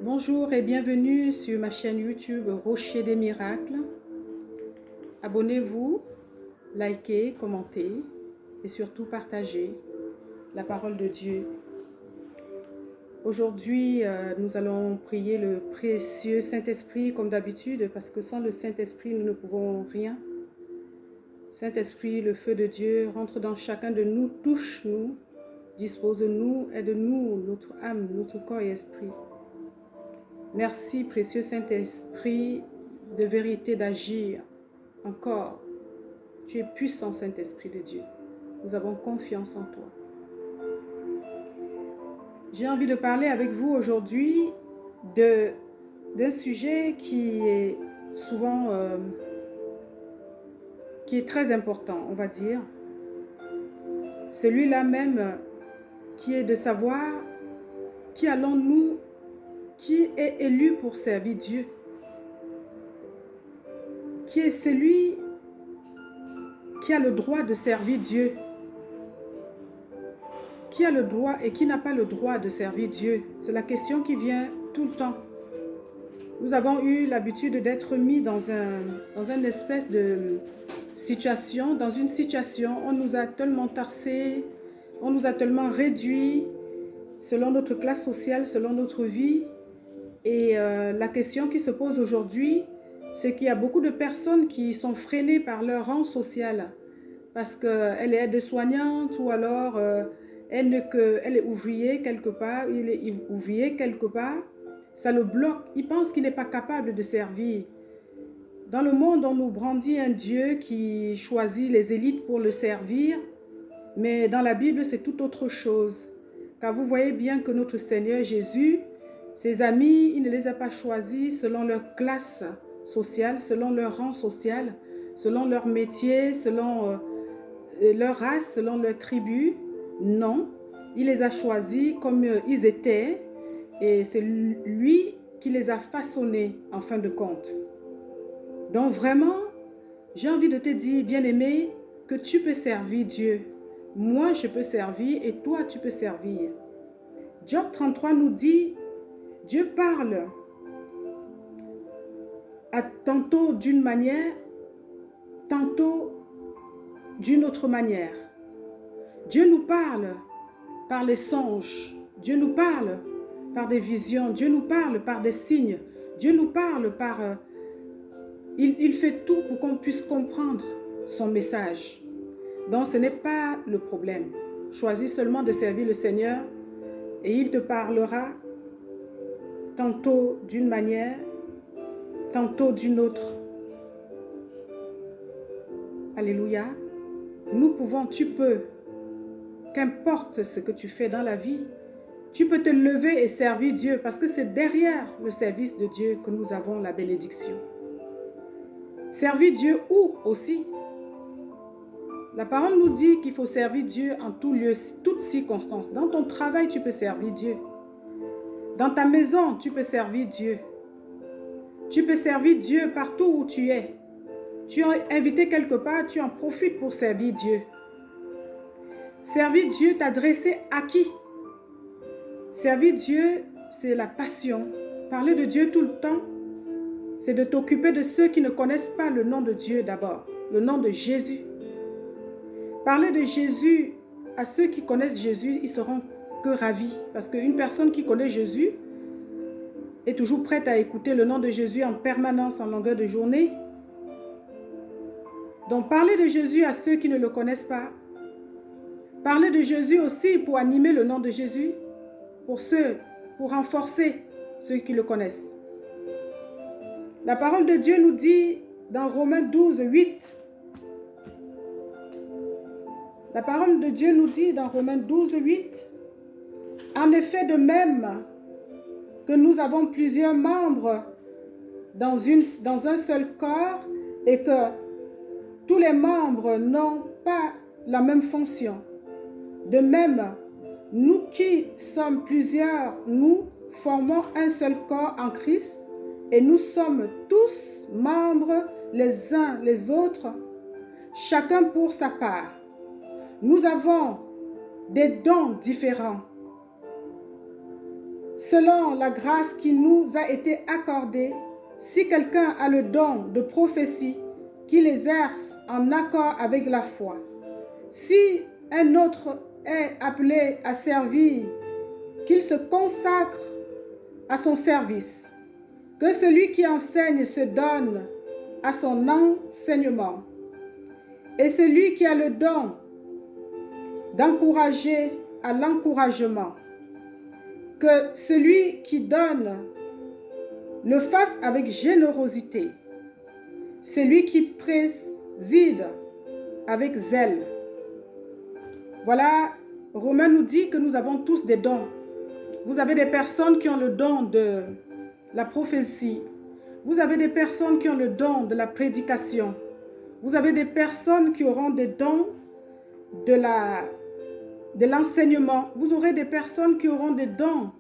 Bonjour et bienvenue sur ma chaîne YouTube Rocher des Miracles. Abonnez-vous, likez, commentez et surtout partagez la parole de Dieu. Aujourd'hui, nous allons prier le précieux Saint-Esprit comme d'habitude parce que sans le Saint-Esprit, nous ne pouvons rien. Saint-Esprit, le feu de Dieu, rentre dans chacun de nous, touche-nous, dispose-nous, aide-nous, notre âme, notre corps et esprit. Merci, précieux Saint-Esprit, de vérité d'agir encore. Tu es puissant, Saint-Esprit de Dieu. Nous avons confiance en toi. J'ai envie de parler avec vous aujourd'hui d'un sujet qui est souvent, qui est très important, on va dire. Celui-là même qui est de savoir qui allons-nous, qui est élu pour servir Dieu, qui est celui qui a le droit de servir Dieu, qui a le droit et qui n'a pas le droit de servir Dieu. C'est la question qui vient tout le temps. Nous avons eu l'habitude d'être mis dans une espèce de situation, dans une situation, on nous a tellement tarsés, on nous a tellement réduits selon notre classe sociale, selon notre vie. Et la question qui se pose aujourd'hui, c'est qu'il y a beaucoup de personnes qui sont freinées par leur rang social parce qu'elle est aide-soignante ou alors elle est ouvrier quelque part, il est ouvrier quelque part. Ça le bloque, il pense qu'il n'est pas capable de servir. Dans le monde, on nous brandit un Dieu qui choisit les élites pour le servir, mais dans la Bible, c'est tout autre chose. Car vous voyez bien que notre Seigneur Jésus, ses amis, il ne les a pas choisis selon leur classe sociale, selon leur rang social, selon leur métier, selon leur race, selon leur tribu. Non, il les a choisis comme ils étaient et c'est lui qui les a façonnés en fin de compte. Donc vraiment, j'ai envie de te dire, bien-aimé, que tu peux servir Dieu. Moi, je peux servir et toi, tu peux servir. Job 33 nous dit, Dieu parle tantôt d'une manière, tantôt d'une autre manière. Dieu nous parle par les songes, Dieu nous parle par des visions, Dieu nous parle par des signes, Dieu nous parle par... il fait tout pour qu'on puisse comprendre son message. Donc ce n'est pas le problème. Choisis seulement de servir le Seigneur et il te parlera tantôt d'une manière, tantôt d'une autre. Alléluia. Nous pouvons, tu peux, qu'importe ce que tu fais dans la vie, tu peux te lever et servir Dieu parce que c'est derrière le service de Dieu que nous avons la bénédiction. Servir Dieu où aussi? La parole nous dit qu'il faut servir Dieu en tout lieu, toutes circonstances. Dans ton travail, tu peux servir Dieu. Dans ta maison, tu peux servir Dieu. Tu peux servir Dieu partout où tu es. Tu es invité quelque part, tu en profites pour servir Dieu. Servir Dieu, t'adresser à qui? Servir Dieu, c'est la passion. Parler de Dieu tout le temps, c'est de t'occuper de ceux qui ne connaissent pas le nom de Dieu d'abord, le nom de Jésus. Parler de Jésus à ceux qui connaissent Jésus, ils seront que ravis. Parce qu'une personne qui connaît Jésus est toujours prête à écouter le nom de Jésus en permanence, en longueur de journée. Donc parler de Jésus à ceux qui ne le connaissent pas. Parler de Jésus aussi pour animer le nom de Jésus, pour renforcer ceux qui le connaissent. La parole de Dieu nous dit dans Romains 12, 8. La parole de Dieu nous dit dans Romains 12, 8. En effet, de même que nous avons plusieurs membres dans un seul corps et que tous les membres n'ont pas la même fonction. De même, nous qui sommes plusieurs, nous formons un seul corps en Christ et nous sommes tous membres les uns les autres, chacun pour sa part. Nous avons des dons différents. selon la grâce qui nous a été accordée, si quelqu'un a le don de prophétie, qu'il exerce en accord avec la foi. Si un autre est appelé à servir, qu'il se consacre à son service. Que celui qui enseigne se donne à son enseignement. Et celui qui a le don d'encourager à l'encouragement. Que celui qui donne le fasse avec générosité. Celui qui préside avec zèle. Voilà, Romain nous dit que nous avons tous des dons. Vous avez des personnes qui ont le don de la prophétie. Vous avez des personnes qui ont le don de la prédication. Vous avez des personnes qui auront des dons de l'enseignement. Vous aurez des personnes qui auront des dons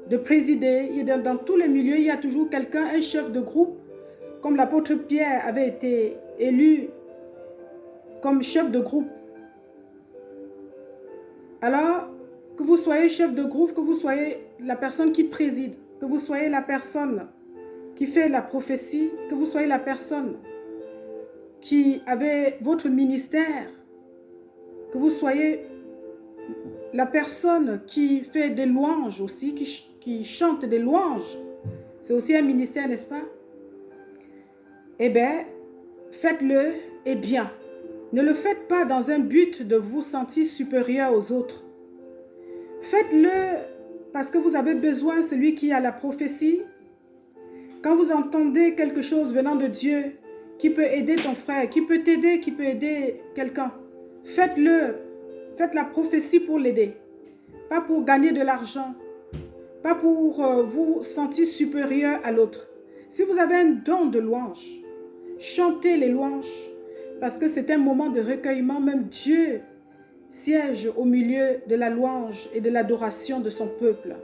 de présider. Et dans tous les milieux, il y a toujours quelqu'un, un chef de groupe, comme l'apôtre Pierre avait été élu comme chef de groupe. Alors, que vous soyez chef de groupe, que vous soyez la personne qui préside, que vous soyez la personne qui fait la prophétie, que vous soyez la personne qui avait votre ministère, que vous soyez la personne qui fait des louanges aussi, qui chante des louanges. C'est aussi un ministère, n'est-ce pas? Eh bien, faites-le et bien. Ne le faites pas dans un but de vous sentir supérieur aux autres. Faites-le parce que vous avez besoin, celui qui a la prophétie. Quand vous entendez quelque chose venant de Dieu, qui peut aider ton frère, qui peut t'aider, qui peut aider quelqu'un, faites-le. Faites la prophétie pour l'aider. Pas pour gagner de l'argent. Pas pour vous sentir supérieur à l'autre. Si vous avez un don de louange, chantez les louanges. Parce que c'est un moment de recueillement. Même Dieu siège au milieu de la louange et de l'adoration de son peuple.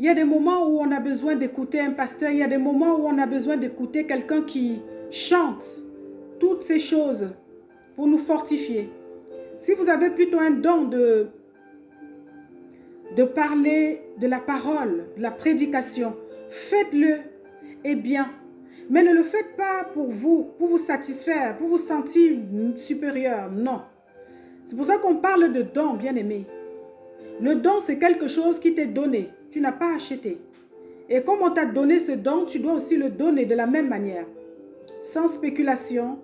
Il y a des moments où on a besoin d'écouter un pasteur. Il y a des moments où on a besoin d'écouter quelqu'un qui chante. Toutes ces choses pour nous fortifier. Si vous avez plutôt un don de parler de la parole, de la prédication, faites-le et bien. Mais ne le faites pas pour vous satisfaire, pour vous sentir supérieur. Non. C'est pour ça qu'on parle de don, bien-aimé. Le don, c'est quelque chose qui t'est donné. Tu n'as pas acheté. Et comme on t'a donné ce don, tu dois aussi le donner de la même manière. Sans spéculation,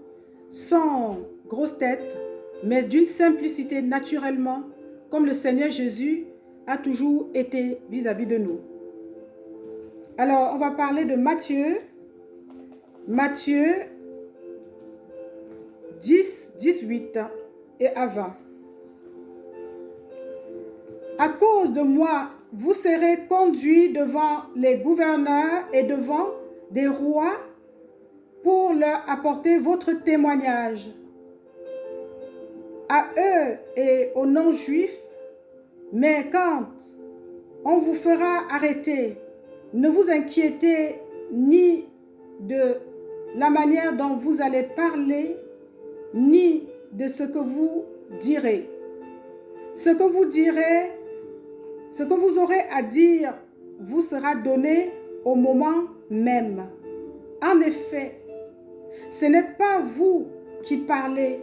sans grosse tête, mais d'une simplicité naturellement, comme le Seigneur Jésus a toujours été vis-à-vis de nous. Alors, on va parler de Matthieu. Matthieu 10, 18 et avant. À cause de moi, vous serez conduits devant les gouverneurs et devant des rois pour leur apporter votre témoignage. À eux et aux non-juifs, mais quand on vous fera arrêter, ne vous inquiétez ni de la manière dont vous allez parler, ni de ce que vous direz. Ce que vous direz, ce que vous aurez à dire, vous sera donné au moment même. En effet, ce n'est pas vous qui parlez,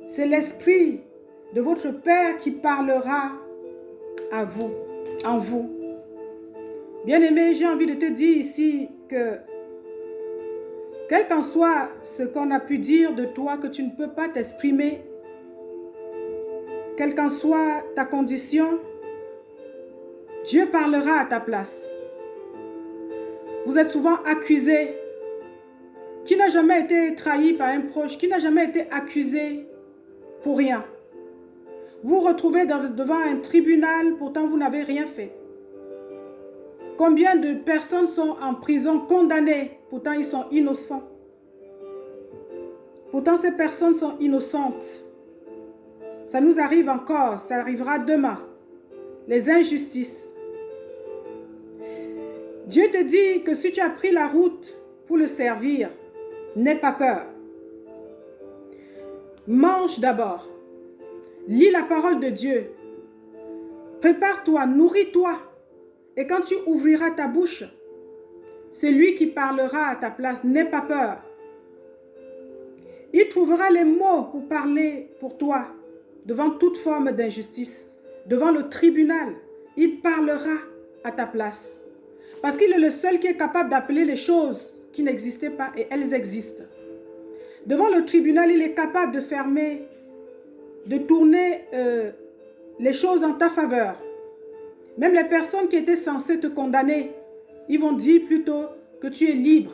c'est l'Esprit de votre Père qui parlera à vous, en vous. Bien-aimé, j'ai envie de te dire ici que quel qu'en soit ce qu'on a pu dire de toi, que tu ne peux pas t'exprimer, quelle qu'en soit ta condition, Dieu parlera à ta place. Vous êtes souvent accusé. Qui n'a jamais été trahi par un proche? Qui n'a jamais été accusé pour rien? Vous vous retrouvez devant un tribunal, pourtant vous n'avez rien fait. Combien de personnes sont en prison condamnées, pourtant ils sont innocents. Pourtant ces personnes sont innocentes. Ça nous arrive encore, ça arrivera demain. Les injustices. Dieu te dit que si tu as pris la route pour le servir, n'aie pas peur. Mange d'abord. Lis la parole de Dieu. Prépare-toi, nourris-toi. Et quand tu ouvriras ta bouche, c'est lui qui parlera à ta place. N'aie pas peur. Il trouvera les mots pour parler pour toi devant toute forme d'injustice, devant le tribunal. Il parlera à ta place. Parce qu'il est le seul qui est capable d'appeler les choses qui n'existaient pas et elles existent. Devant le tribunal, il est capable de fermer, de tourner les choses en ta faveur. Même les personnes qui étaient censées te condamner, ils vont dire plutôt que tu es libre.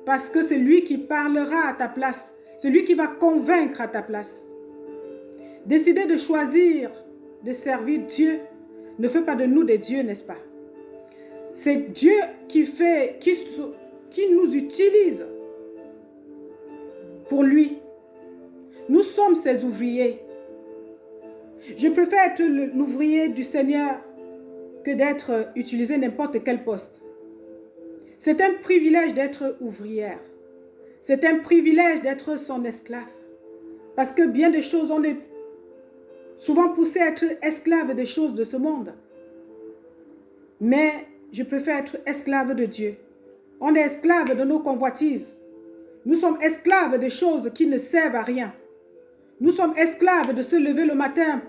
Parce que c'est lui qui parlera à ta place. C'est lui qui va convaincre à ta place. Décider de choisir de servir Dieu ne fait pas de nous des dieux, n'est-ce pas? C'est Dieu qui nous utilise pour lui. Nous sommes ses ouvriers. Je préfère être l'ouvrier du Seigneur que d'être utilisé n'importe quel poste. C'est un privilège d'être ouvrière. C'est un privilège d'être son esclave. Parce que bien des choses, on est souvent poussé à être esclave des choses de ce monde. Mais je préfère être esclave de Dieu. On est esclave de nos convoitises. Nous sommes esclaves des choses qui ne servent à rien. Nous sommes esclaves de se lever le matin,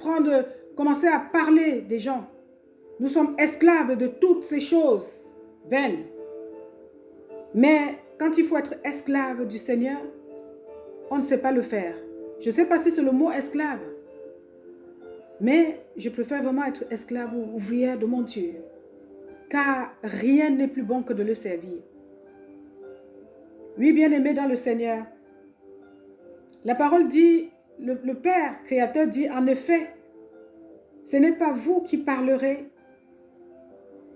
commencer à parler des gens. Nous sommes esclaves de toutes ces choses vaines. Mais quand il faut être esclave du Seigneur, on ne sait pas le faire. Je ne sais pas si c'est le mot esclave. Mais je préfère vraiment être esclave ou ouvrière de mon Dieu. Car rien n'est plus bon que de le servir. Oui, bien-aimé dans le Seigneur. La parole dit, le Père créateur dit, en effet, ce n'est pas vous qui parlerez,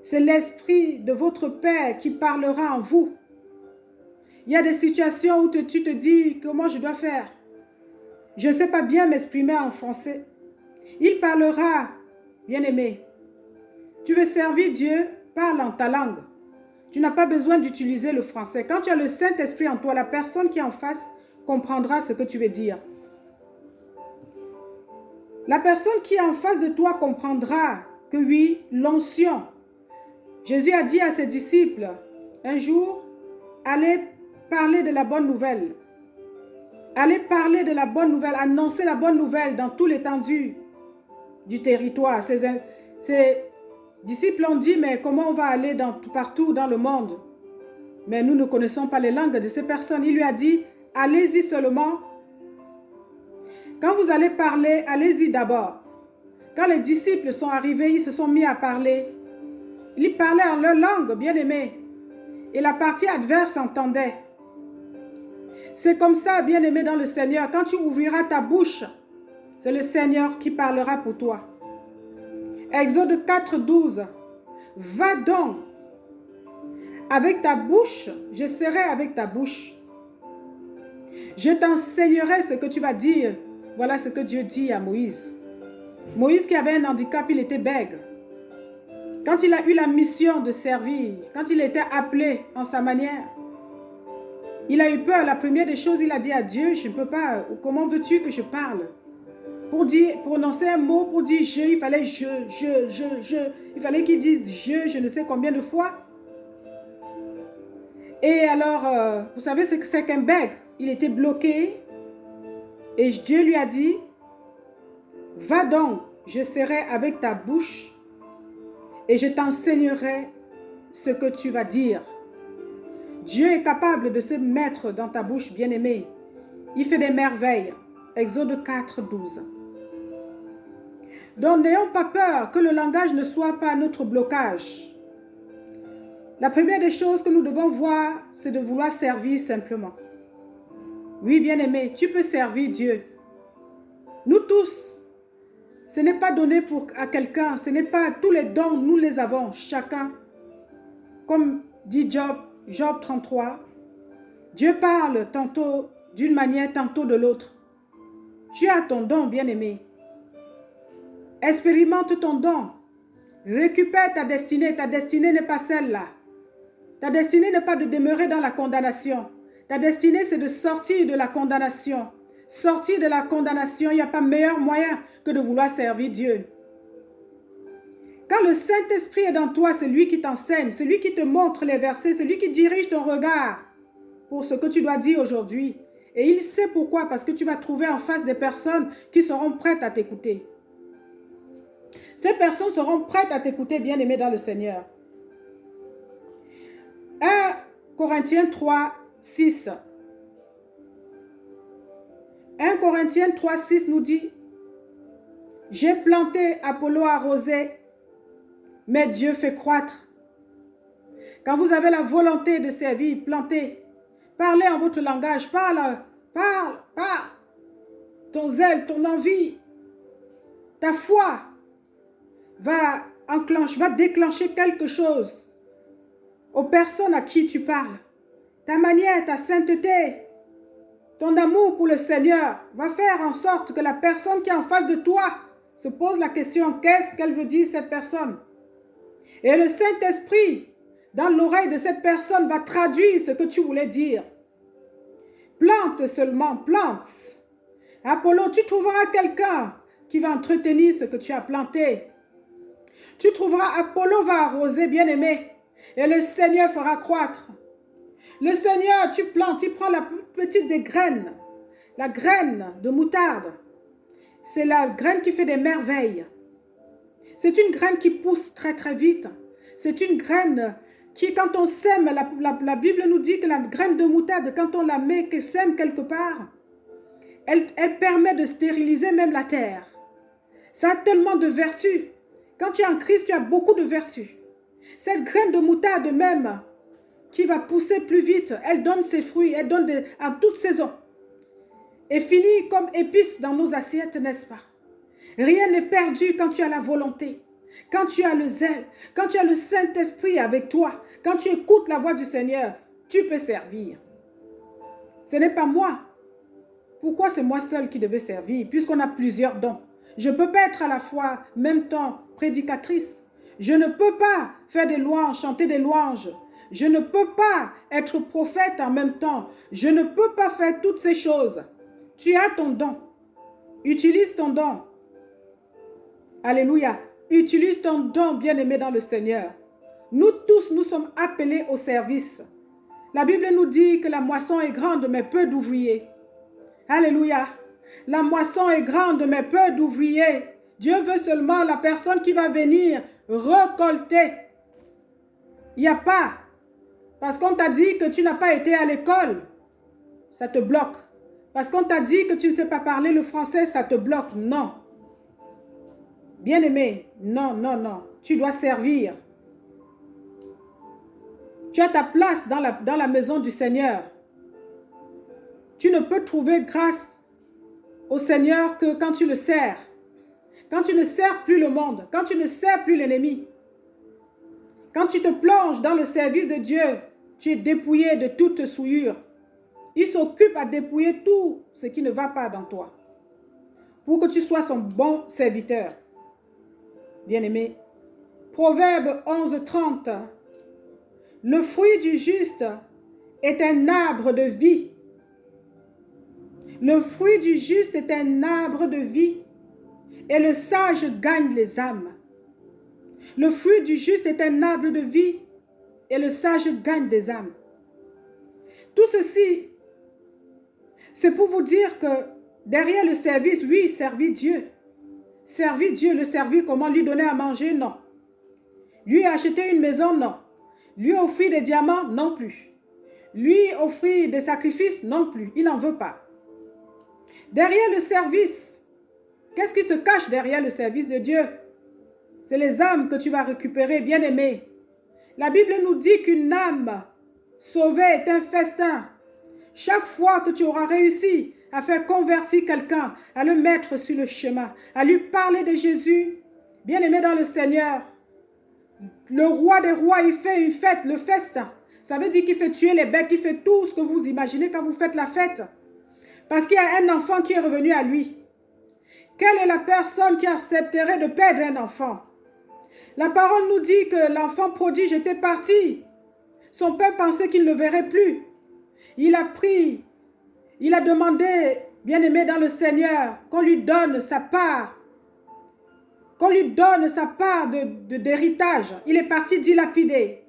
c'est l'Esprit de votre Père qui parlera en vous. Il y a des situations où tu te dis, comment je dois faire? Je ne sais pas bien m'exprimer en français. Il parlera, bien-aimé. Tu veux servir Dieu, parle en ta langue. Tu n'as pas besoin d'utiliser le français. Quand tu as le Saint-Esprit en toi, la personne qui est en face comprendra ce que tu veux dire. La personne qui est en face de toi comprendra que oui, l'onction. Jésus a dit à ses disciples, un jour, allez parler de la bonne nouvelle. Allez parler de la bonne nouvelle, annoncer la bonne nouvelle dans toute l'étendue du territoire. Ses disciples ont dit, mais comment on va aller partout dans le monde? Mais nous ne connaissons pas les langues de ces personnes. Il lui a dit, allez-y seulement. Quand vous allez parler, allez-y d'abord. Quand les disciples sont arrivés, ils se sont mis à parler. Ils parlaient en leur langue, bien-aimés. Et la partie adverse entendait. C'est comme ça, bien-aimé dans le Seigneur. Quand tu ouvriras ta bouche, c'est le Seigneur qui parlera pour toi. Exode 4, 12. Va donc. Avec ta bouche, je serai avec ta bouche. Je t'enseignerai ce que tu vas dire. Voilà ce que Dieu dit à Moïse. Moïse qui avait un handicap, il était bègue. Quand il a eu la mission de servir, quand il était appelé en sa manière, il a eu peur. La première des choses, il a dit à Dieu, je ne peux pas, comment veux-tu que je parle? Pour prononcer un mot, pour dire je, il fallait il fallait qu'il dise je ne sais combien de fois. Et alors, vous savez ce que c'est qu'un bègue? Il était bloqué. Et Dieu lui a dit, va donc, je serai avec ta bouche et je t'enseignerai ce que tu vas dire. Dieu est capable de se mettre dans ta bouche, bien-aimé. Il fait des merveilles. Exode 4, 12. Donc, n'ayons pas peur que le langage ne soit pas notre blocage. La première des choses que nous devons voir, c'est de vouloir servir simplement. Oui, bien-aimé, tu peux servir Dieu. Nous tous, ce n'est pas donné à quelqu'un, ce n'est pas tous les dons, nous les avons, chacun. Comme dit Job 33, Dieu parle tantôt d'une manière, tantôt de l'autre. Tu as ton don, bien-aimé. Expérimente ton don. Récupère ta destinée. Ta destinée n'est pas celle-là. Ta destinée n'est pas de demeurer dans la condamnation. Ta destinée, c'est de sortir de la condamnation. Sortir de la condamnation, il n'y a pas meilleur moyen que de vouloir servir Dieu. Quand le Saint-Esprit est dans toi, c'est lui qui t'enseigne, c'est lui qui te montre les versets, c'est lui qui dirige ton regard pour ce que tu dois dire aujourd'hui. Et il sait pourquoi, parce que tu vas trouver en face des personnes qui seront prêtes à t'écouter. Ces personnes seront prêtes à t'écouter, bien-aimé dans le Seigneur. 1 Corinthiens 3, 6. 1 Corinthiens 3, 6 nous dit, « J'ai planté, Apollo a arrosé, mais Dieu fait croître. » Quand vous avez la volonté de servir, plantez. Parlez en votre langage. Parle. Ton zèle, ton envie, ta foi va déclencher quelque chose aux personnes à qui tu parles. Ta manière, ta sainteté, ton amour pour le Seigneur va faire en sorte que la personne qui est en face de toi se pose la question, qu'est-ce qu'elle veut dire cette personne? Et le Saint-Esprit, dans l'oreille de cette personne, va traduire ce que tu voulais dire. Plante seulement, plante. Apollo, tu trouveras quelqu'un qui va entretenir ce que tu as planté. Tu trouveras, Apollo va arroser, bien-aimé, et le Seigneur fera croître. Le Seigneur, tu plantes, il prend la plus petite des graines, la graine de moutarde. C'est la graine qui fait des merveilles. C'est une graine qui pousse très très vite. C'est une graine qui, quand on sème, la Bible nous dit que la graine de moutarde, quand on la met, qu'elle sème quelque part, elle permet de stériliser même la terre. Ça a tellement de vertus. Quand tu es en Christ, tu as beaucoup de vertus. Cette graine de moutarde même, qui va pousser plus vite, elle donne ses fruits, elle donne en toute saison. Et finit comme épice dans nos assiettes, n'est-ce pas? Rien n'est perdu quand tu as la volonté, quand tu as le zèle, quand tu as le Saint-Esprit avec toi, quand tu écoutes la voix du Seigneur, tu peux servir. Ce n'est pas moi. Pourquoi c'est moi seul qui devais servir, puisqu'on a plusieurs dons? Je ne peux pas être à la fois, même temps, prédicatrice. Je ne peux pas faire des louanges, chanter des louanges. Je ne peux pas être prophète en même temps. Je ne peux pas faire toutes ces choses. Tu as ton don. Utilise ton don. Alléluia. Utilise ton don, bien-aimé dans le Seigneur. Nous tous, nous sommes appelés au service. La Bible nous dit que la moisson est grande, mais peu d'ouvriers. Alléluia. La moisson est grande, mais peu d'ouvriers. Dieu veut seulement la personne qui va venir récolter. Il n'y a pas. Parce qu'on t'a dit que tu n'as pas été à l'école, ça te bloque. Parce qu'on t'a dit que tu ne sais pas parler le français, ça te bloque. Non. Bien-aimé, non, non, non. Tu dois servir. Tu as ta place dans la maison du Seigneur. Tu ne peux trouver grâce au Seigneur que quand tu le sers. Quand tu ne sers plus le monde, quand tu ne sers plus l'ennemi. Quand tu te plonges dans le service de Dieu, tu es dépouillé de toute souillure. Il s'occupe à dépouiller tout ce qui ne va pas dans toi. Pour que tu sois son bon serviteur. Bien-aimé. Proverbe 11:30. Le fruit du juste est un arbre de vie. Le fruit du juste est un arbre de vie. Et le sage gagne les âmes. Le fruit du juste est un arbre de vie. Et le sage gagne des âmes. Tout ceci, c'est pour vous dire que derrière le service, oui, servir Dieu. Servir Dieu, le servir comment? Lui donner à manger? Non. Lui acheter une maison? Non. Lui offrir des diamants? Non plus. Lui offrir des sacrifices? Non plus. Il n'en veut pas. Derrière le service, qu'est-ce qui se cache derrière le service de Dieu? C'est les âmes que tu vas récupérer, bien-aimé. La Bible nous dit qu'une âme sauvée est un festin. Chaque fois que tu auras réussi à faire convertir quelqu'un, à le mettre sur le chemin, à lui parler de Jésus, bien-aimé dans le Seigneur, le roi des rois, il fait une fête, le festin. Ça veut dire qu'il fait tuer les bêtes, il fait tout ce que vous imaginez quand vous faites la fête. Parce qu'il y a un enfant qui est revenu à lui. Quelle est la personne qui accepterait de perdre un enfant? La parole nous dit que l'enfant prodige était parti. Son père pensait qu'il ne le verrait plus. Il a demandé, bien-aimé dans le Seigneur, qu'on lui donne sa part. qu'on lui donne sa part d'héritage. Il est parti dilapider.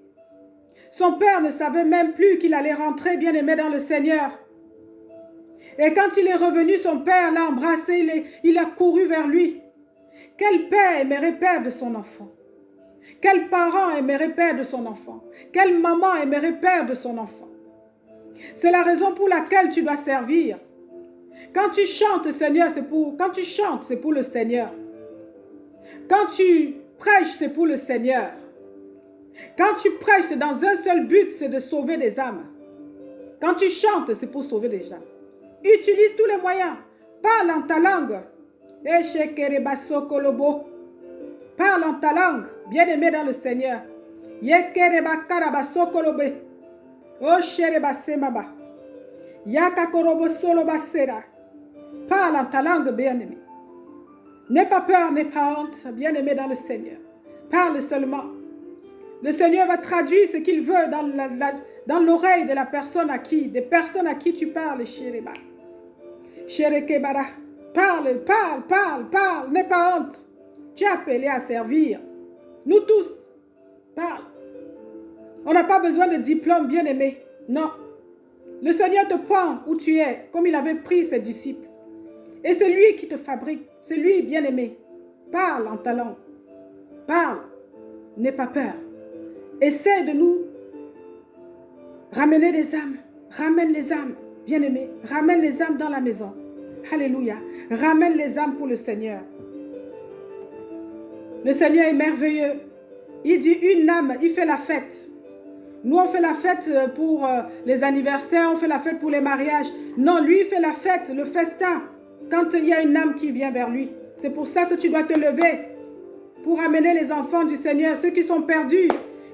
Son père ne savait même plus qu'il allait rentrer bien-aimé dans le Seigneur. Et quand il est revenu, son père l'a embrassé, il a couru vers lui. Quel père aimerait perdre son enfant? Quel parent aimerait perdre son enfant? Quelle maman aimerait perdre son enfant? C'est la raison pour laquelle tu dois servir. Quand tu chantes, Seigneur, c'est pour le Seigneur. Quand tu prêches, c'est pour le Seigneur. Quand tu prêches, c'est dans un seul but, c'est de sauver des âmes. Quand tu chantes, c'est pour sauver des âmes. Utilise tous les moyens. Parle en ta langue. Parle en ta langue, bien-aimé dans le Seigneur. Parle en ta langue, bien-aimé. N'aie pas peur, n'aie pas honte, bien-aimé dans le Seigneur. Parle seulement. Le Seigneur va traduire ce qu'il veut dans l'oreille de la personne des personnes à qui tu parles, Shereba. Sherekebara. Parle, parle, parle, parle, n'aie pas honte. Tu es appelé à servir. Nous tous, parle. On n'a pas besoin de diplôme, bien-aimé. Non. Le Seigneur te prend où tu es, comme il avait pris ses disciples. Et c'est lui qui te fabrique. C'est lui, bien-aimé. Parle en ta langue. Parle. N'aie pas peur. Essaie de nous ramener des âmes. Ramène les âmes, bien-aimé. Ramène les âmes dans la maison. Alléluia. Ramène les âmes pour le Seigneur. Le Seigneur est merveilleux. Il dit une âme, il fait la fête. Nous, on fait la fête pour les anniversaires, on fait la fête pour les mariages. Non, lui, il fait la fête, le festin, quand il y a une âme qui vient vers lui. C'est pour ça que tu dois te lever pour amener les enfants du Seigneur, ceux qui sont perdus,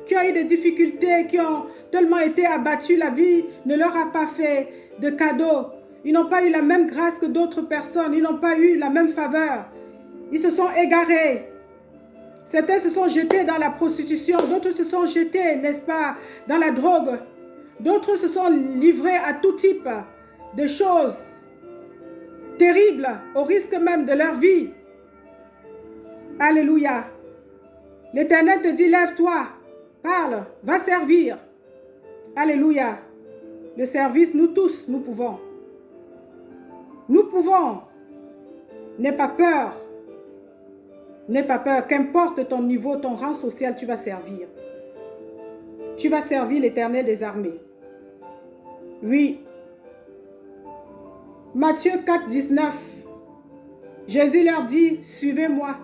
qui ont eu des difficultés, qui ont tellement été abattus, la vie ne leur a pas fait de cadeaux. Ils n'ont pas eu la même grâce que d'autres personnes, ils n'ont pas eu la même faveur. Ils se sont égarés. Certains se sont jetés dans la prostitution, d'autres se sont jetés, n'est-ce pas, dans la drogue. D'autres se sont livrés à tout type de choses terribles, au risque même de leur vie. Alléluia. L'Éternel te dit, lève-toi, parle, va servir. Alléluia. Le service, nous tous, nous pouvons. Nous pouvons. N'aie pas peur. N'aie pas peur, qu'importe ton niveau, ton rang social, tu vas servir. Tu vas servir l'Éternel des armées. Oui. Matthieu 4, 19. Jésus leur dit, suivez-moi.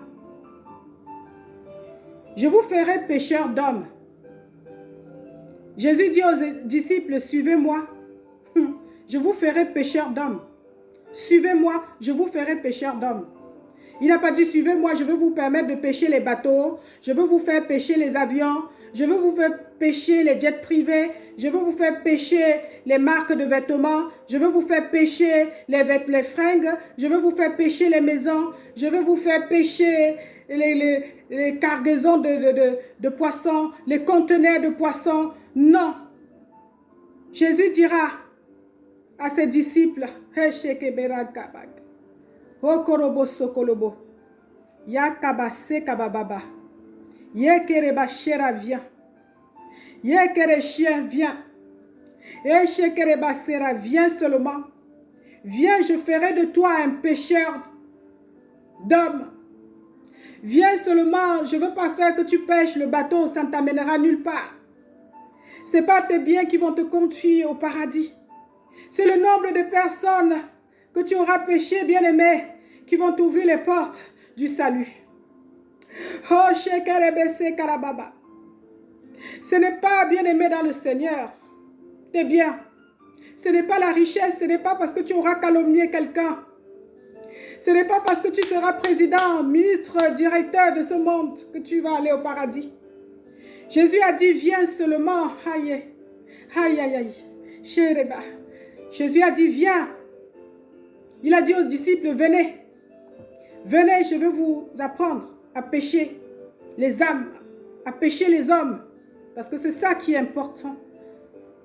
Je vous ferai pécheurs d'hommes. Jésus dit aux disciples, suivez-moi. Je vous ferai pécheurs d'hommes. Suivez-moi, je vous ferai pécheurs d'hommes. Il n'a pas dit, suivez-moi, je vais vous permettre de pêcher les bateaux, je vais vous faire pêcher les avions, je vais vous faire pêcher les jets privés, je vais vous faire pêcher les marques de vêtements, je vais vous faire pêcher les fringues, je vais vous faire pêcher les maisons, je vais vous faire pêcher les cargaisons de poissons, les conteneurs de poissons. Non. Jésus dira à ses disciples, Okorobo sokolobo. Yakabase kabababa. Yekereba shera vient. Yekere chien vient. Eshekereba sera viens seulement. Viens, je ferai de toi un pêcheur d'hommes. Viens seulement, je ne veux pas faire que tu pêches le bateau, ça ne t'amènera nulle part. Ce n'est pas tes biens qui vont te conduire au paradis. C'est le nombre de personnes que tu auras pêché, bien-aimé, qui vont t'ouvrir les portes du salut. Oh, Shekerebese Karababa. Ce n'est pas bien-aimé dans le Seigneur. Tes biens. Ce n'est pas la richesse, ce n'est pas parce que tu auras calomnié quelqu'un. Ce n'est pas parce que tu seras président, ministre, directeur de ce monde que tu vas aller au paradis. Jésus a dit, viens seulement. Aïe, aïe, aïe, aïe. Shereba. Jésus a dit, viens. Il a dit aux disciples, venez. Venez, je vais vous apprendre à pêcher les âmes, à pêcher les hommes. Parce que c'est ça qui est important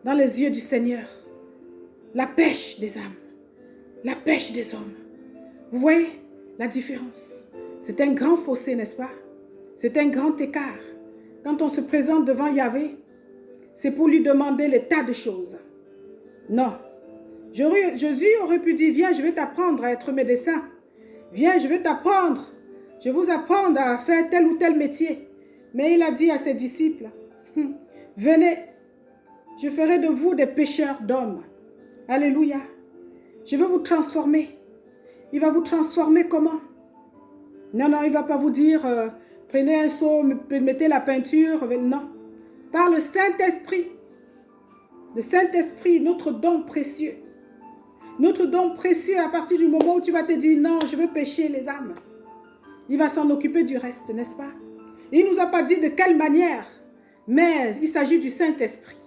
dans les yeux du Seigneur. La pêche des âmes. La pêche des hommes. Vous voyez la différence? C'est un grand fossé, n'est-ce pas? C'est un grand écart. Quand on se présente devant Yahvé, c'est pour lui demander les tas de choses. Non. Jésus aurait pu dire, viens, je vais t'apprendre à être médecin. Viens, je vais t'apprendre. Je vais vous apprendre à faire tel ou tel métier. Mais il a dit à ses disciples, venez, je ferai de vous des pêcheurs d'hommes. Alléluia. Je vais vous transformer. Il va vous transformer comment? Non, il ne va pas vous dire, prenez un seau, mettez la peinture. Non. Par le Saint-Esprit. Le Saint-Esprit, notre don précieux. Notre don précieux à partir du moment où tu vas te dire, non, je veux pêcher les âmes. Il va s'en occuper du reste, n'est-ce pas? Il ne nous a pas dit de quelle manière, mais il s'agit du Saint-Esprit.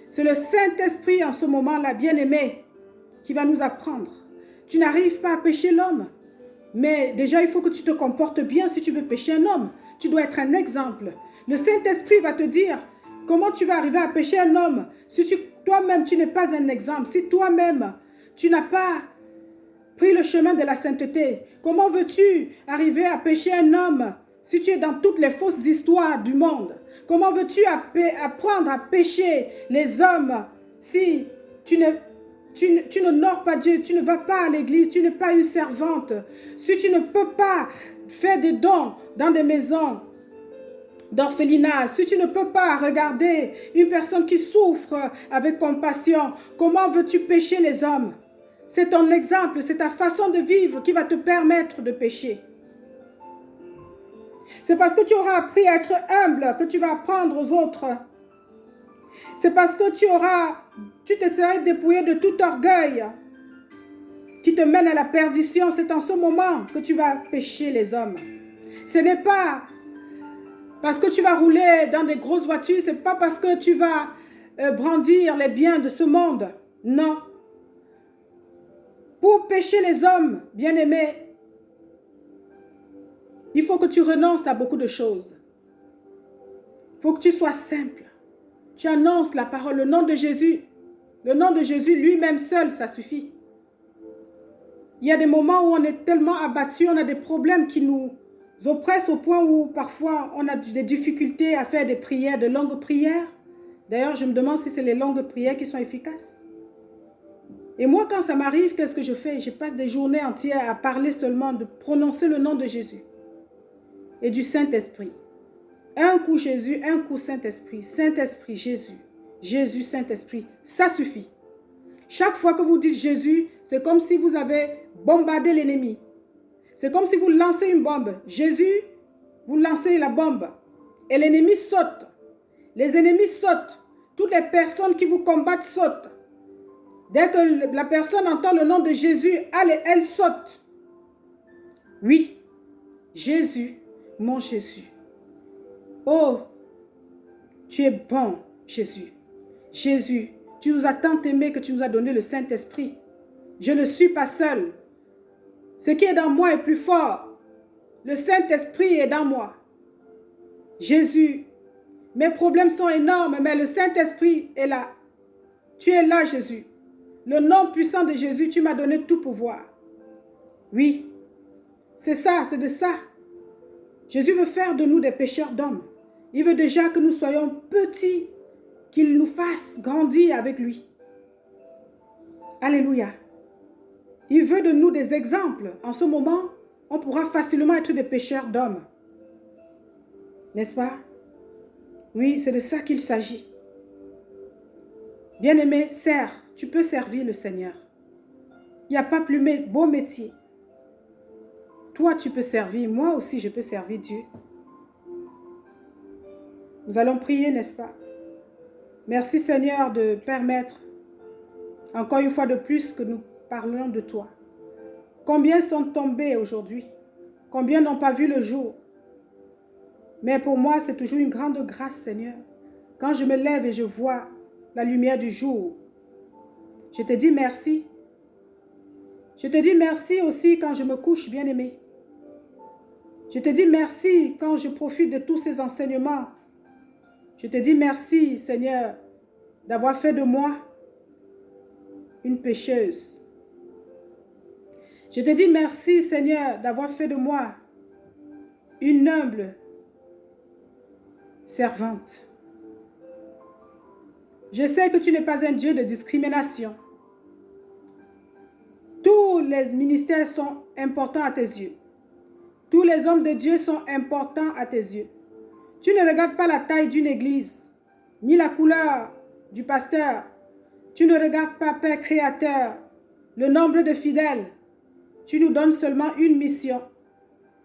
C'est le Saint-Esprit en ce moment-là, bien-aimé, qui va nous apprendre. Tu n'arrives pas à pêcher l'homme, mais déjà il faut que tu te comportes bien si tu veux pêcher un homme. Tu dois être un exemple. Le Saint-Esprit va te dire comment tu vas arriver à pêcher un homme si toi-même tu n'es pas un exemple, si toi-même tu n'as pas pris le chemin de la sainteté. Comment veux-tu arriver à pêcher un homme si tu es dans toutes les fausses histoires du monde? Comment veux-tu apprendre à pêcher les hommes si tu n'honores pas Dieu, tu ne vas pas à l'église, tu n'es pas une servante, si tu ne peux pas faire des dons dans des maisons d'orphelinat, si tu ne peux pas regarder une personne qui souffre avec compassion, comment veux-tu pêcher les hommes? C'est ton exemple, c'est ta façon de vivre qui va te permettre de pécher. C'est parce que tu auras appris à être humble que tu vas apprendre aux autres. C'est parce que tu te serais dépouillé de tout orgueil qui te mène à la perdition. C'est en ce moment que tu vas pécher les hommes. Ce n'est pas parce que tu vas rouler dans des grosses voitures, ce n'est pas parce que tu vas brandir les biens de ce monde. Non. Pour pécher les hommes, bien-aimés, il faut que tu renonces à beaucoup de choses. Il faut que tu sois simple. Tu annonces la parole, le nom de Jésus. Le nom de Jésus lui-même seul, ça suffit. Il y a des moments où on est tellement abattu, on a des problèmes qui nous oppressent au point où parfois on a des difficultés à faire des prières, de longues prières. D'ailleurs, je me demande si c'est les longues prières qui sont efficaces. Et moi, quand ça m'arrive, qu'est-ce que je fais? Je passe des journées entières à parler seulement, de prononcer le nom de Jésus et du Saint-Esprit. Un coup Jésus, un coup Saint-Esprit. Saint-Esprit, Jésus. Jésus, Saint-Esprit. Ça suffit. Chaque fois que vous dites Jésus, c'est comme si vous avez bombardé l'ennemi. C'est comme si vous lancez une bombe. Jésus, vous lancez la bombe. Et l'ennemi saute. Les ennemis sautent. Toutes les personnes qui vous combattent sautent. Dès que la personne entend le nom de Jésus, elle saute. Oui, Jésus, mon Jésus. Oh, tu es bon, Jésus. Jésus, tu nous as tant aimés que tu nous as donné le Saint-Esprit. Je ne suis pas seul. Ce qui est dans moi est plus fort. Le Saint-Esprit est dans moi. Jésus, mes problèmes sont énormes, mais le Saint-Esprit est là. Tu es là, Jésus. Le nom puissant de Jésus, tu m'as donné tout pouvoir. Oui, c'est ça, c'est de ça. Jésus veut faire de nous des pêcheurs d'hommes. Il veut déjà que nous soyons petits, qu'il nous fasse grandir avec lui. Alléluia. Il veut de nous des exemples. En ce moment, on pourra facilement être des pêcheurs d'hommes. N'est-ce pas? Oui, c'est de ça qu'il s'agit. Bien-aimé, sers. Tu peux servir le Seigneur. Il n'y a pas plus beau métier. Toi, tu peux servir. Moi aussi, je peux servir Dieu. Nous allons prier, n'est-ce pas? Merci Seigneur de permettre, encore une fois de plus, que nous parlons de toi. Combien sont tombés aujourd'hui? Combien n'ont pas vu le jour? Mais pour moi, c'est toujours une grande grâce, Seigneur. Quand je me lève et je vois la lumière du jour, je te dis merci. Je te dis merci aussi quand je me couche, bien-aimé. Je te dis merci quand je profite de tous ces enseignements. Je te dis merci, Seigneur, d'avoir fait de moi une pécheuse. Je te dis merci, Seigneur, d'avoir fait de moi une humble servante. Je sais que tu n'es pas un Dieu de discrimination. Tous les ministères sont importants à tes yeux. Tous les hommes de Dieu sont importants à tes yeux. Tu ne regardes pas la taille d'une église, ni la couleur du pasteur. Tu ne regardes pas, Père Créateur, le nombre de fidèles. Tu nous donnes seulement une mission.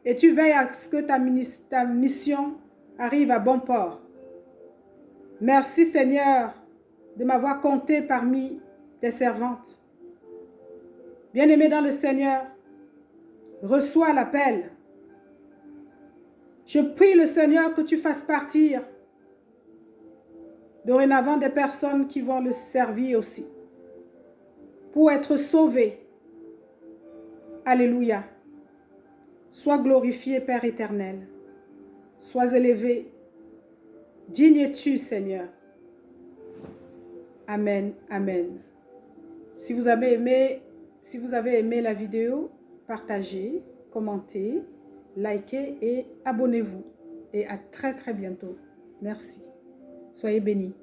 Et tu veilles à ce que ta mission arrive à bon port. Merci Seigneur de m'avoir compté parmi tes servantes. Bien-aimé dans le Seigneur, reçois l'appel. Je prie le Seigneur que tu fasses partir dorénavant des personnes qui vont le servir aussi, pour être sauvées. Alléluia. Sois glorifié, Père éternel. Sois élevé. Digne es-tu, Seigneur. Amen. Amen. Si vous avez aimé la vidéo, partagez, commentez, likez et abonnez-vous. Et à très très bientôt. Merci. Soyez bénis.